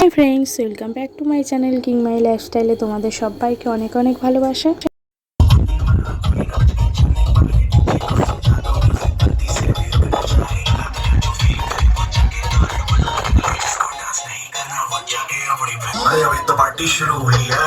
High friends, welcome back to my channel king my লাইফস্টাইলে তোমাদের সবাইকে অনেক অনেক ভালোবাসা। अभी तो पार्टी शुरू हुई है।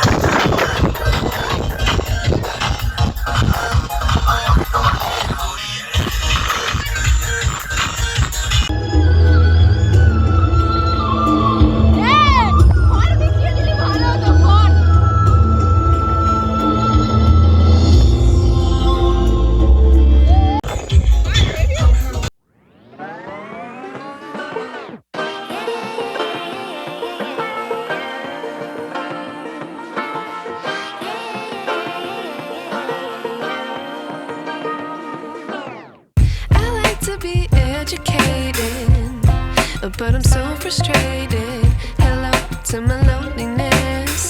But I'm so frustrated. Hello to my loneliness.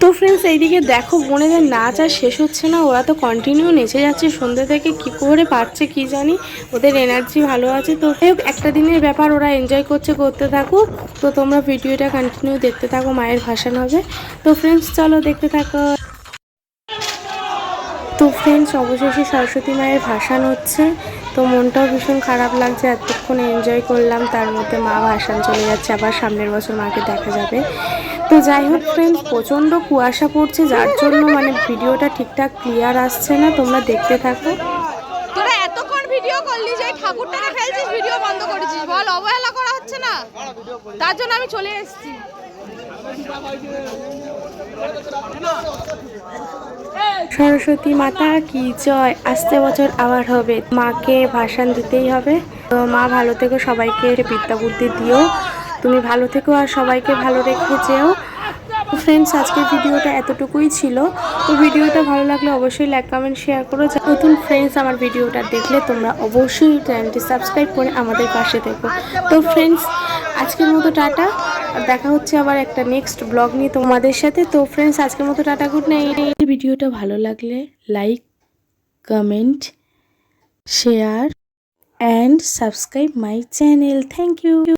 তো ফ্রেন্ডস, এইদিকে দেখো বোনেদের নাচ আর শেষ হচ্ছে না। ওরা তো কন্টিনিউ নেচে যাচ্ছে সন্ধ্যে থেকে, কি করে পারছে কি জানি, ওদের এনার্জি ভালো আছে। তো একটা দিনের ব্যাপার, ওরা এনজয় করতে থাকুক। তো তোমরা ভিডিওটা কন্টিনিউ দেখতে থাকো, মায়ের ভাসান হবে। তো ফ্রেন্ডস চলো দেখতে থাকো। তো ফ্রেন্ডস, অবশেষে সরস্বতী মায়ের ভাসান হচ্ছে। তো মনটাও ভীষণ খারাপ লাগছে, এতক্ষণ এনজয় করলাম, তার মধ্যে মা ভাসান চলে যাচ্ছে, আবার সামনের বছর মাকে দেখা যাবে। তো যাই হোক ফ্রেন্ডস, প্রচণ্ড কুয়াশা পড়ছে, যার জন্য ভিডিওটা ঠিকঠাক ক্লিয়ার আসছে না। তোমরা দেখতে থাকো। তোরা এতক্ষণ ভিডিও করলি, যে ঠাকুরটাকে ফেলছিস, ভিডিও বন্ধ করেছিস, বল অবহেলা করা হচ্ছে না? তার জন্য আমি চলে এসেছি। সরস্বতী মাতা কি জয়, আসতে বছর আবার হবে, মাকে ভাসান দিতেই হবে। তো মা ভালো থেকো, সবাইকে বিদ্যা বুদ্ধি দিও, তুমি ভালো থেকো আর সবাইকে ভালো রেখে যেও। ফ্রেন্ডস, আজকের ভিডিওটা এতটুকুই ছিল। তো ভিডিওটা ভালো লাগলে অবশ্যই লাইক কমেন্ট শেয়ার করো। নতুন ফ্রেন্ডস আমার ভিডিওটা দেখলে তোমরা অবশ্যই চ্যানেলটি সাবস্ক্রাইব করে আমাদের পাশে থেকো। তো ফ্রেন্ডস, আজকের মতো টাটা, দেখা হচ্ছে আবার একটা নেক্সট ব্লগ নিয়ে তোমাদের সাথে। তো ফ্রেন্ডস, আজকের মতো টাটা, গুড নাইট। ভিডিওটা ভালো লাগলে like comment share and subscribe my channel. Thank you.